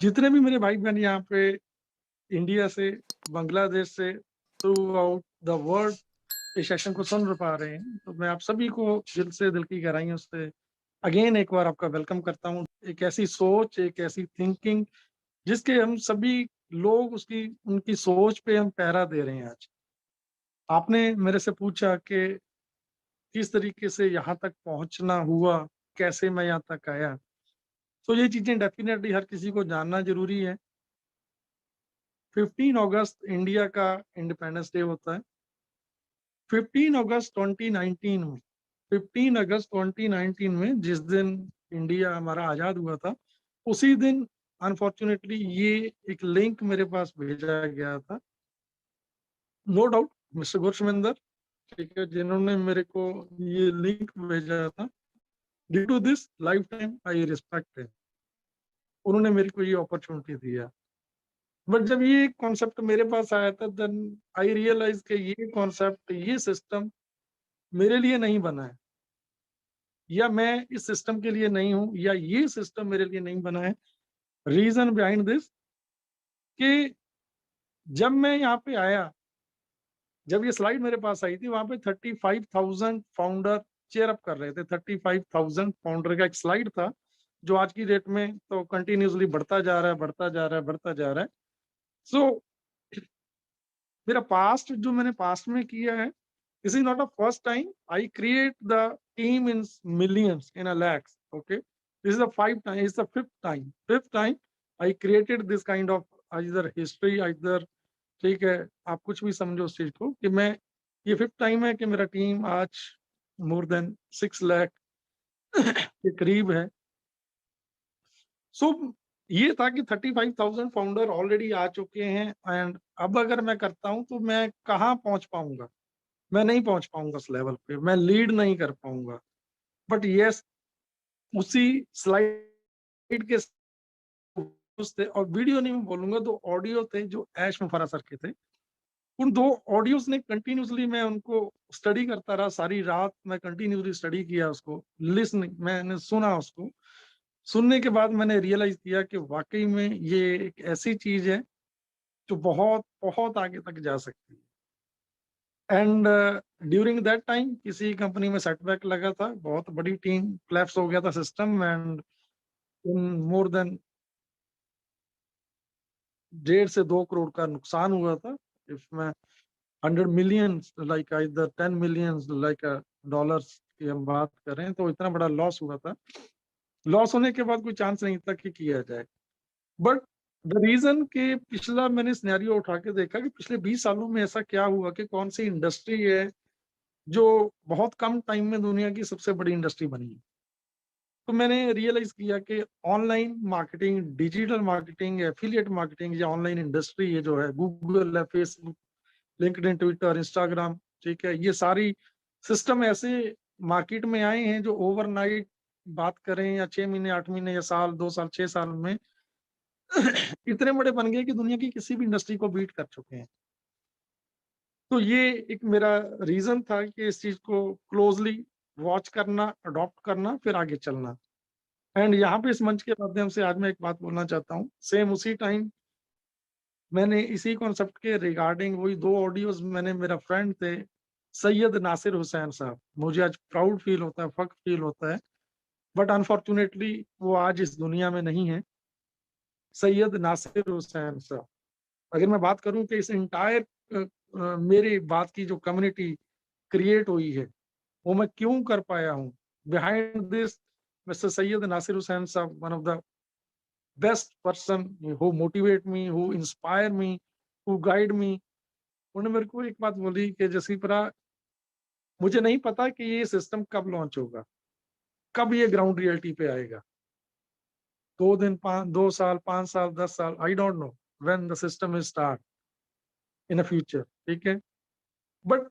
जितने भी मेरे भाई बहन यहाँ पे इंडिया से, बांग्लादेश से, थ्रू आउट द वर्ल्ड इस सेशन को सुन पा रहे हैं, तो मैं आप सभी को दिल से, दिल की गहराइयों से अगेन एक बार आपका वेलकम करता हूँ। एक ऐसी सोच, एक ऐसी थिंकिंग जिसके हम सभी लोग उसकी उनकी सोच पे हम पहरा दे रहे हैं आज। आपने मेरे से पूछा कि किस तरीके से यहाँ तक पहुँचना हुआ, कैसे मैं यहाँ तक आया? तो ये चीज़ें डेफ़िनेटली हर किसी को जानना ज़रूरी है। 15 अगस्त इंडिया का इंडिपेंडेंस डे होता है। 15 अगस्त 2019 में 15 अगस्त 2019 में जिस दिन इंडिया हमारा आज़ाद हुआ था, उसी दिन अनफॉर्च्यूनेटली ये एक लिंक मेरे पास भेजा गया था। नो डाउट मिस्टर गुरशविंदर, ठीक है, जिन्होंने मेरे को ये लिंक भेजा था, due to this lifetime I respect him. उन्होंने मेरे को ये अपॉर्च्युनिटी दिया। बट जब ये कॉन्सेप्ट मेरे पास आया था, देन आई रियलाइज़ कि ये कॉन्सेप्ट, ये सिस्टम मेरे लिए नहीं बना है, या मैं इस सिस्टम के लिए नहीं हूँ, या ये सिस्टम मेरे लिए नहीं बना है। रीज़न बिहाइंड दिस कि जब मैं यहाँ पे आया, जब ये स्लाइड मेरे पास आई थी, वहाँ पे 35,000 फाउंडर चीयर अप कर रहे थे। 35,000 फाउंडर का एक स्लाइड था, जो आज की डेट में तो कंटिन्यूअसली बढ़ता जा रहा है, बढ़ता जा रहा है, बढ़ता जा रहा है। सो मेरा पास्ट जो मैंने पास्ट में किया है, this is not a first time I create the team in millions, in a lakhs. Okay, this is the it's the fifth time I created this kind of either history, either, ठीक है, आप कुछ भी समझो उस चीज को, कि मैं ये फिफ्थ टाइम है कि मेरा टीम आज मोर देन 6 लाख के करीब है। सो ये था कि 35,000 फाउंडर ऑलरेडी आ चुके हैं, एंड अब अगर मैं करता हूं तो मैं कहाँ पहुंच पाऊंगा? मैं नहीं पहुंच पाऊंगा उस लेवल पे, मैं लीड नहीं कर पाऊंगा। बट यस, उसी स्लाइड के थे, और वीडियो नहीं मैं बोलूंगा, 2 ऑडियो थे जो ऐश मुफर्रह सर के थे। उन 2 ऑडियोज ने कंटिन्यूअसली, मैं उनको स्टडी करता रहा, सारी रात मैं कंटिन्यूअसली स्टडी किया उसको, लिसनिंग, मैंने सुना उसको। सुनने के बाद मैंने रियलाइज किया कि वाकई में ये एक ऐसी चीज है जो बहुत बहुत आगे तक जा सकती है। एंड ड्यूरिंग दैट टाइम किसी कंपनी में सेटबैक लगा था, बहुत बड़ी टीम कोलैप्स हो गया था system, and in more than 1.5 से 2 करोड़ का नुकसान हुआ था। इफ मैं 100 मिलियन लाइक इधर 10 मिलियन लाइक डॉलर्स की हम बात करें, तो इतना बड़ा लॉस हुआ था। लॉस होने के बाद कोई चांस नहीं था कि किया जाए। बट द रीजन कि पिछला मैंने सिनेरियो उठा के देखा कि पिछले 20 सालों में ऐसा क्या हुआ, कि कौन सी इंडस्ट्री है जो बहुत कम टाइम में दुनिया की सबसे बड़ी इंडस्ट्री बनी है। तो मैंने रियलाइज किया कि online marketing, digital marketing, affiliate marketing, या ऑनलाइन इंडस्ट्री ये जो है, गूगल है, फेसबुक, लिंक्डइन, ट्विटर, इंस्टाग्राम, ठीक है, ये सारी सिस्टम ऐसे मार्केट में आए हैं जो ओवरनाइट, बात करें या 6 महीने, 8 महीने, या साल, 2 साल, 6 साल में इतने बड़े बन गए कि दुनिया की किसी भी इंडस्ट्री को बीट कर चुके हैं। तो ये एक मेरा रीजन था कि इस चीज को क्लोजली वॉच करना, अडॉप्ट करना, फिर आगे चलना। एंड यहाँ पे इस मंच के माध्यम से आज मैं एक बात बोलना चाहता हूँ। सेम उसी टाइम मैंने इसी कॉन्सेप्ट के रिगार्डिंग वही 2 ऑडियोज मैंने, मेरा फ्रेंड थे सैयद नासिर हुसैन साहब, मुझे आज प्राउड फील होता है, फख्र फील होता है, बट अनफॉर्चुनेटली वो आज इस दुनिया में नहीं है। सैयद नासिर हुसैन साहब, अगर मैं बात करूं कि इस इंटायर मेरी बात की जो कम्युनिटी क्रिएट हुई है, वो मैं क्यों कर पाया हूँ, behind this mister Syed Nasir Hussain साहब, one of the best person who motivate me, who inspire me, who guide me. उन्होंने मेरे को एक बात बोली कि जसीपुरा, मुझे नहीं पता कि ये सिस्टम कब लॉन्च होगा, कब ये ग्राउंड रियलिटी पे आएगा, 2 दिन, 2 साल, 5 साल, 10 साल, I don't know when the system is start in a future, ठीक है। But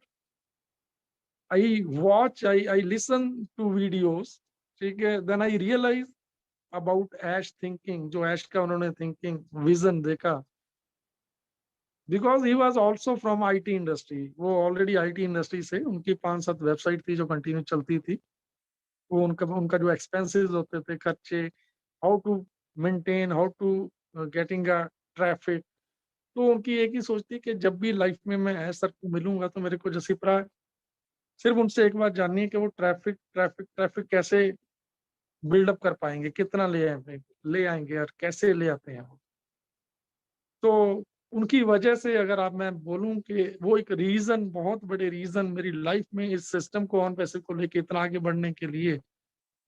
I listen to videos, ठीक है, then I realize about Ash thinking, जो Ash का उन्होंने थिंकिंग विजन देखा, because he was also from IT industry. वो already IT industry से, उनकी 5-7 वेबसाइट थी जो कंटिन्यू चलती थी। वो उनका उनका जो एक्सपेंसेस होते थे, खर्चे, how to maintain, how to getting a traffic. तो उनकी एक ही सोच थी कि जब भी लाइफ में मैं सर को मिलूंगा तो मेरे को जसीप्रा सिर्फ उनसे एक बात जाननी है कि वो ट्रैफिक ट्रैफिक ट्रैफिक कैसे बिल्डअप कर पाएंगे, कितना ले आएंगे और कैसे ले आते हैं वो। तो उनकी वजह से अगर आप मैं बोलूं कि वो एक रीजन, बहुत बड़े रीजन मेरी लाइफ में इस सिस्टम को ऑन पैसे को लेके इतना आगे बढ़ने के लिए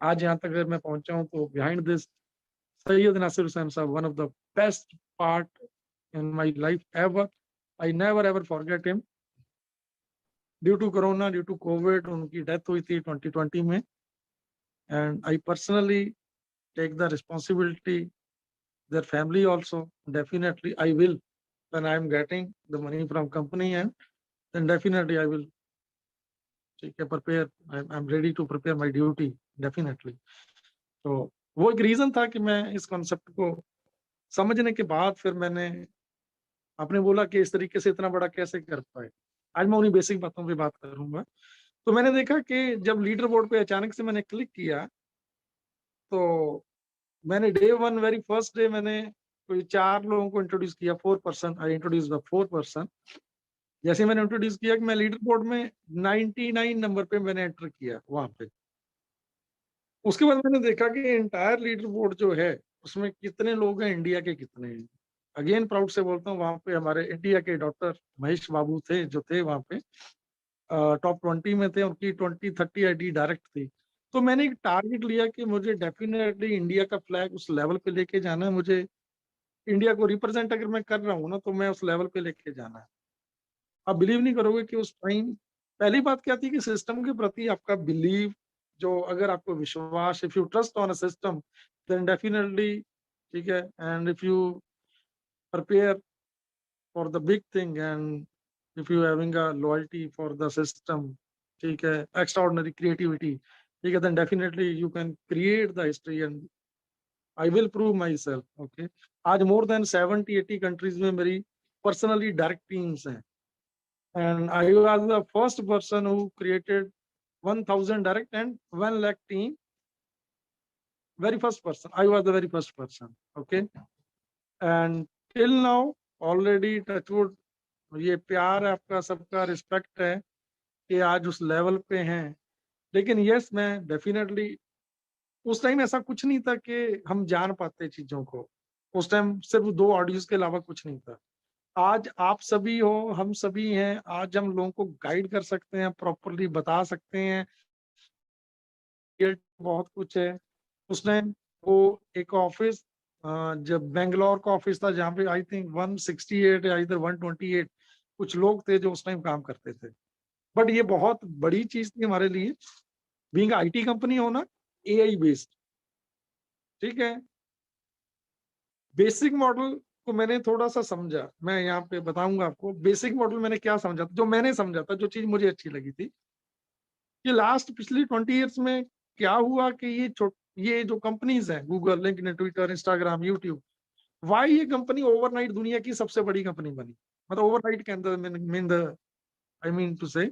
आज यहाँ तक अगर मैं पहुंचा हूं, तो बिहाइंड दिस सैयद नासिर हुसैन साहब, one of the best part in my life ever. I never ever forget him. Due to corona, due to Covid उनकी डेथ हुई थी 2020 में, and I personally take the responsibility their family also. Definitely I will, when I am getting the money from company, and then definitely I will ठीक है prepare, I'm ready to prepare my duty definitely. तो वो एक reason था कि मैं इस concept को समझने के बाद फिर मैंने, आपने बोला कि इस तरीके से इतना बड़ा कैसे कर पाए, आज मैं उन्हीं बेसिक बातों पे बात करूंगा। तो मैंने देखा कि जब लीडर बोर्ड पे अचानक से मैंने क्लिक किया, तो मैंने day one very first day मैंने कोई 4 लोगों को इंट्रोड्यूस किया, 4 person, I introduce the 4 person. जैसे मैंने इंट्रोड्यूस किया कि मैं लीडर बोर्ड में 99 नंबर पे मैंने एंटर किया वहां पे। उसके बाद मैंने देखा कि एंटायर लीडर बोर्ड जो है उसमें कितने लोग हैं, इंडिया के कितने हैं। अगेन प्राउड से बोलता हूँ, वहां पे हमारे इंडिया के डॉक्टर महेश बाबू थे जो थे वहां पे, टॉप 20 में थे, उनकी 20-30 आईडी डायरेक्ट थी। तो मैंने एक टारगेट लिया कि मुझे डेफिनेटली इंडिया का फ्लैग उस लेवल पे लेके जाना है, मुझे इंडिया को रिप्रेजेंट अगर मैं कर रहा हूँ ना, तो मैं उस लेवल पे लेके जाना है। आप बिलीव नहीं करोगे कि उस टाइम पहली बात क्या थी कि सिस्टम के प्रति आपका बिलीव, जो अगर आपको विश्वास, if you trust on a system then definitely, ठीक है, and if you prepare for the big thing, and if you having a loyalty for the system, ठीक है, एक्स्ट्राऑर्डिनरी क्रिएटिविटी, ठीक है, then definitely you can create the history and I will prove my self. Okay, आज more than 70-80 countries में मेरी personally direct teams हैं, and I was the first person who created 1000 direct and 1 lakh team. Very first person. I was the very first person. Okay. And till now, already touchwood, ये प्यार है आपका सबका, respect है कि आज उस लेवल पे हैं। लेकिन यस, मैं डेफिनेटली उस टाइम ऐसा कुछ नहीं था कि हम जान पाते चीजों को। उस टाइम सिर्फ 2 ऑडियोज के अलावा कुछ नहीं था। आज आप सभी हो, हम सभी हैं, आज हम लोगों को गाइड कर सकते हैं, प्रॉपरली बता सकते हैं, बहुत कुछ है। उस टाइम वो एक ऑफिस, जब बेंगलोर का ऑफिस था जहाँ पे आई थिंक 168 या इधर 128 कुछ लोग थे जो उस टाइम काम करते थे। बट ये बहुत बड़ी चीज थी हमारे लिए, बीइंग आईटी कंपनी होना, एआई बेस्ड, ठीक है। बेसिक मॉडल को मैंने थोड़ा सा समझा, मैं यहाँ पे बताऊंगा आपको बेसिक मॉडल मैंने क्या समझा, जो मैंने समझा था, जो चीज मुझे अच्छी लगी थी कि लास्ट पिछली 20 ईयर्स में क्या हुआ कि ये जो कंपनीज हैं, Google, LinkedIn, Twitter, Instagram, YouTube, why ये कंपनी ओवरनाइट दुनिया की सबसे बड़ी कंपनी बनी। मतलब ओवरनाइट के अंदर mean the I mean two से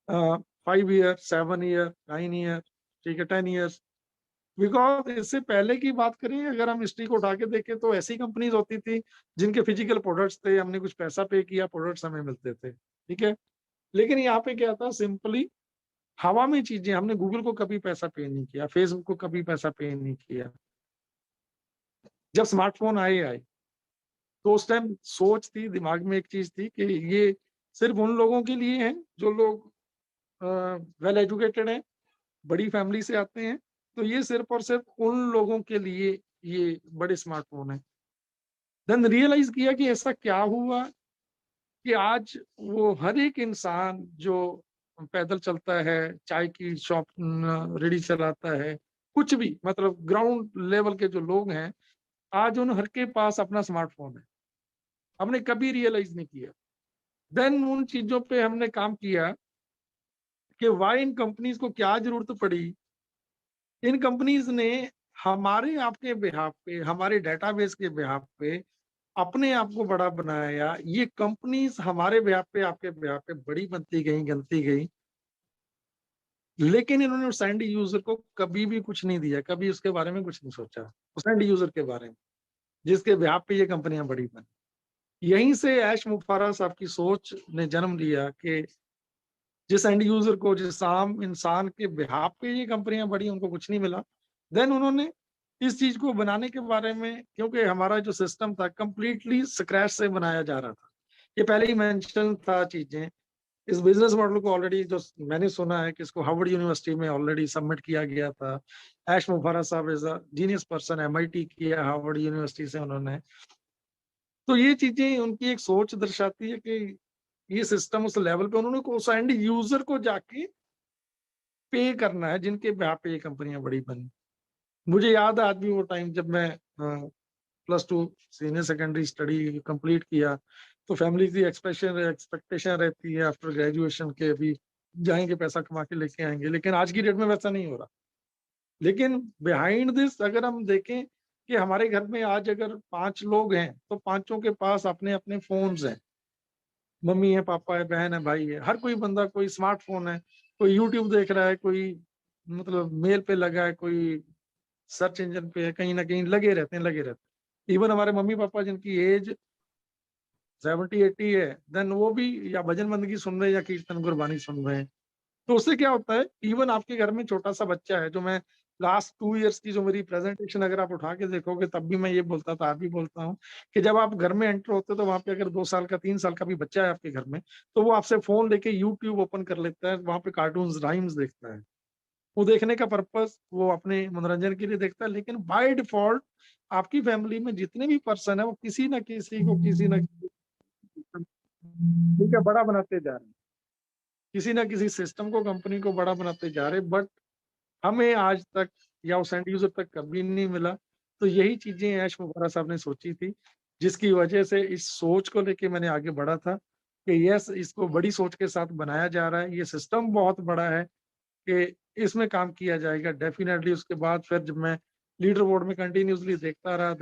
5 ईयर, 7 ईयर, 9 ईयर, ठीक है, 10 ईयर्स। बिकॉज इससे पहले की बात करें, अगर हम हिस्ट्री को उठा के देखें तो ऐसी कंपनीज होती थी जिनके फिजिकल प्रोडक्ट्स थे, हमने कुछ पैसा पे किया, प्रोडक्ट्स हमें मिलते थे, ठीक है। लेकिन यहाँ पे क्या था, सिंपली हवा में चीजें, हमने गूगल को कभी पैसा पे नहीं किया, फेसबुक को कभी पैसा पे नहीं किया। जब स्मार्टफोन आए तो उस टाइम सोच थी, दिमाग में एक चीज थी कि ये सिर्फ उन लोगों के लिए है जो लोग वेल एजुकेटेड हैं, बड़ी फैमिली से आते हैं, तो ये सिर्फ और सिर्फ उन लोगों के लिए ये बड़े स्मार्टफोन है। देन रियलाइज किया कि ऐसा क्या हुआ कि आज वो हर एक इंसान जो पैदल चलता है, चाय की शॉप रेडी चलाता है, कुछ भी, मतलब ग्राउंड लेवल के जो लोग हैं, आज उन हर के पास अपना स्मार्टफोन है। हमने कभी रियलाइज नहीं किया। देन उन चीजों पे हमने काम किया कि वाई इन कंपनीज को क्या जरूरत पड़ी। इन कंपनीज ने हमारे आपके बिहाफ पे, हमारे डेटाबेस के बिहाफ पे अपने आप को बड़ा बनाया। ये कंपनीज हमारे बिहाफ पे, आपके बिहाफ पे बड़ी बनती गई, गलती गई, लेकिन इन्होंने उस एंड यूजर को कभी भी कुछ नहीं दिया, कभी उसके बारे में कुछ नहीं सोचा, उस एंड यूजर के बारे में। जिसके बिहाफ पे ये कंपनियां बड़ी बनी। यहीं से ऐश मुफारा साहब की सोच ने जन्म लिया कि जिस एंड यूजर को, जिस आम इंसान के बिहाफ पे ये कंपनियां बड़ी, उनको कुछ नहीं मिला। देन उन्होंने इस चीज को बनाने के बारे में, क्योंकि हमारा जो सिस्टम था कंप्लीटली स्क्रैच से बनाया जा रहा था, ये पहले ही मेंशन था चीजें। इस बिजनेस मॉडल को ऑलरेडी जो मैंने सुना है कि इसको हार्वर्ड यूनिवर्सिटी में ऑलरेडी सबमिट किया गया था। ऐश मुफारा साहब is a genius person, MIT किया हार्वर्ड यूनिवर्सिटी से उन्होंने। तो ये चीजें उनकी एक सोच दर्शाती है कि ये सिस्टम उस लेवल पे उन्होंने उस एंड यूजर को जाके पे करना है, जिनके बिहाफ पे ये कंपनियां बड़ी बनी। मुझे याद है आज भी वो टाइम जब मैं +2 सीनियर सेकेंडरी स्टडी कंप्लीट किया, तो फैमिली की एक्सपेक्टेशन रहती है आफ्टर ग्रेजुएशन के अभी जाएंगे पैसा कमा के लेके आएंगे, लेकिन आज की डेट में वैसा नहीं हो रहा। लेकिन बिहाइंड दिस अगर हम देखें कि हमारे घर में आज अगर 5 लोग हैं तो पांचों के पास अपने अपने फोन्स हैं। मम्मी है, पापा है, बहन है, भाई है, हर कोई बंदा कोई स्मार्टफोन है, कोई यूट्यूब देख रहा है, कोई मतलब मेल पे लगा है, कोई सर्च इंजन पे है, कहीं ना कहीं लगे रहते हैं। इवन हमारे मम्मी पापा जिनकी एज 70-80 है, देन वो भी या भजन बंदगी सुन रहे हैं या कीर्तन गुरबानी सुन रहे हैं। तो उससे क्या होता है, इवन आपके घर में छोटा सा बच्चा है, जो मैं लास्ट 2 इयर्स की जो मेरी प्रेजेंटेशन अगर आप उठा के देखोगे तब भी मैं ये बोलता था, आज भी बोलता हूँ कि जब आप घर में एंटर होते हो तो वहां पे अगर 2 साल का 3 साल का भी बच्चा है आपके घर में, तो वो आपसे फोन लेके यूट्यूब ओपन कर लेता है, वहां पे कार्टून राइम्स देखता है। वो देखने का पर्पस वो अपने मनोरंजन के लिए देखता है, लेकिन बाय डिफॉल्ट आपकी फैमिली में जितने भी पर्सन है वो किसी ना किसी को किसी ना किसी ठीक है बड़ा बनाते जा रहे हैं, किसी ना किसी सिस्टम को, कंपनी को बड़ा बनाते जा रहे हैं। बट हमें आज तक या उस एंड यूजर तक कभी नहीं मिला। तो यही चीजें ऐश मुबारक साहब ने सोची थी, जिसकी वजह से इस सोच को लेके मैंने आगे बढ़ा था कि यस, इसको बड़ी सोच के साथ बनाया जा रहा है, ये सिस्टम बहुत बड़ा है कि इसमें काम किया जाएगा डेफिनेटली। उसके बाद फिर जब मैं लीडर बोर्ड में कंटिन्यूसली देखता रहा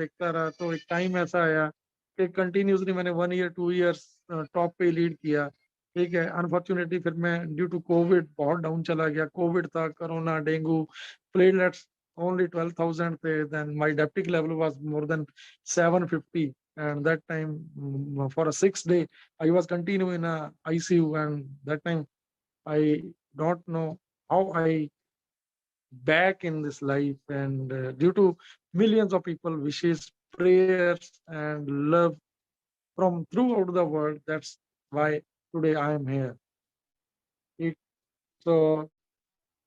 तो एक टाइम ऐसा आया कि कंटिन्यूसली मैंने 1 ईयर 2 इयर्स टॉप पे लीड किया। ठीक है, अनफॉर्चुनेटली फिर मैं ड्यू टू कोविड बहुत डाउन चला गया। कोविड था, कोरोना, डेंगू, प्लेटलेट्स ओनली 12,000 थे, देन माय डेप्टिक level was more than 750, and that time for a 6 day I was continue in a ICU, and that time I don't know how I back in this life, and due to millions of people wishes, prayers and love from throughout the world, that's why today I am here. ठीक, तो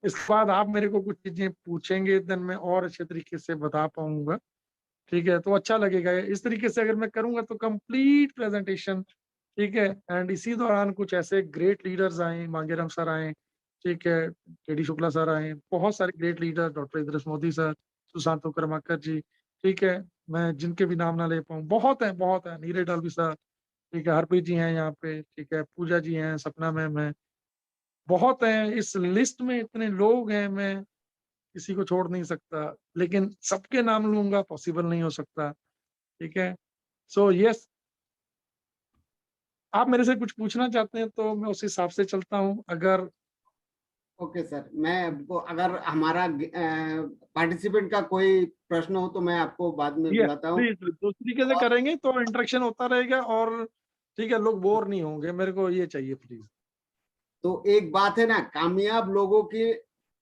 इसके बाद आप मेरे को कुछ चीजें पूछेंगे, देन मैं और अच्छे तरीके से बता पाऊंगा। ठीक है, तो अच्छा लगेगा इस तरीके से अगर मैं करूंगा तो कंप्लीट प्रेजेंटेशन। ठीक है, एंड इसी दौरान कुछ ऐसे ग्रेट लीडर्स आए, मांगेराम सर आए, ठीक है, केडी शुक्ला सर आए, बहुत सारे great leader, doctor Idris Modi sir, Sushant Karmakar ji, ठीक है, मैं जिनके भी नाम ना ले पाऊँ, बहुत है, नीरज डालवी सर, ठीक है, हरप्रीत जी हैं यहाँ पे, ठीक है, पूजा जी हैं, सपना मैम है, बहुत हैं इस लिस्ट में, इतने लोग हैं, मैं किसी को छोड़ नहीं सकता, लेकिन सबके नाम लूंगा पॉसिबल नहीं हो सकता। ठीक है, सो यस, आप मेरे से कुछ पूछना चाहते हैं तो मैं उस हिसाब से चलता हूँ। अगर ओके सर, मैं आपको अगर हमारा पार्टिसिपेंट का कोई प्रश्न हो तो मैं आपको बाद में यस बुलाता हूँ। प्लीज, तो उस तरीके से करेंगे तो इंटरेक्शन होता रहेगा, और ठीक है, लोग बोर नहीं होंगे, मेरे को ये चाहिए प्लीज। तो एक बात है ना, कामयाब लोगों की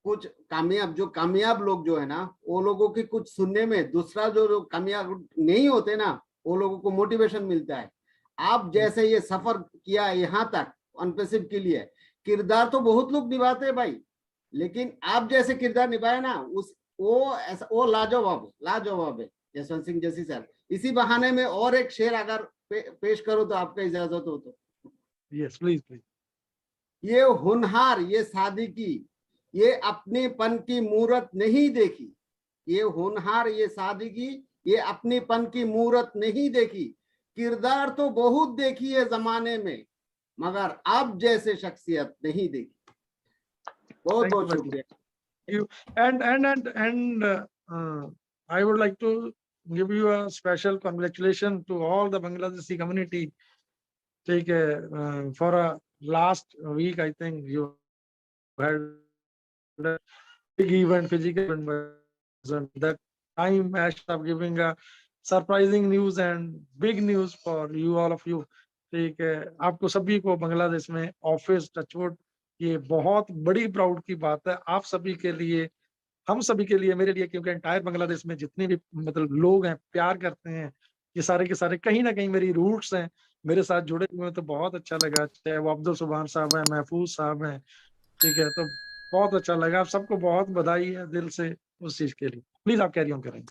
कुछ कामयाब लोग जो है ना, वो लोगों की कुछ सुनने में दूसरा जो कामयाब नहीं होते ना, वो लोगों को मोटिवेशन मिलता है। आप जैसे ये सफर किया यहाँ तक अनपेसिव के लिए, किरदार तो बहुत लोग निभाते हैं भाई, लेकिन आप जैसे किरदार निभाए ना, उस वो ऐसा वो लाजवाब है जसवंत सिंह जैसी सर। इसी बहाने में और एक शेर अगर पेश करो तो आपका इजाजत हो तो। Yes please please. ये होनहार ये सादगी, ये अपनेपन की मूरत नहीं देखी। ये होनहार ये सादगी, ये अपनेपन की मूरत नहीं देखी। किरदार तो बहुत देखी है जमाने में, मगर अब जैसे शख्सियत नहीं देखी। बहुत थैंक यू बहुत वेरी शुक्रिया। Much. And I would like to give you a special congratulation to all the Bangladeshi community. ठीक है, for a last week I think you had a big event, physical event, that time Ash of giving a surprising news and big news for you all of you. ठीक है, आपको सभी को बांग्लादेश में office touchwood, ये बहुत बड़ी proud की बात है आप सभी के लिए, हम सभी के लिए, मेरे लिए, क्योंकि एंटायर बांग्लादेश में जितने भी मतलब लोग हैं प्यार करते हैं, ये सारे के सारे कहीं ना कहीं मेरी रूट्स हैं, मेरे साथ जुड़े हुए हैं, तो बहुत अच्छा लगा। चाहे वो अब्दुल सुभान साहब हैं, महफूज साहब हैं, ठीक है, तो बहुत अच्छा लगा। आप सबको बहुत बधाई है दिल से उस चीज के लिए। प्लीज आप कैरी ऑन करें।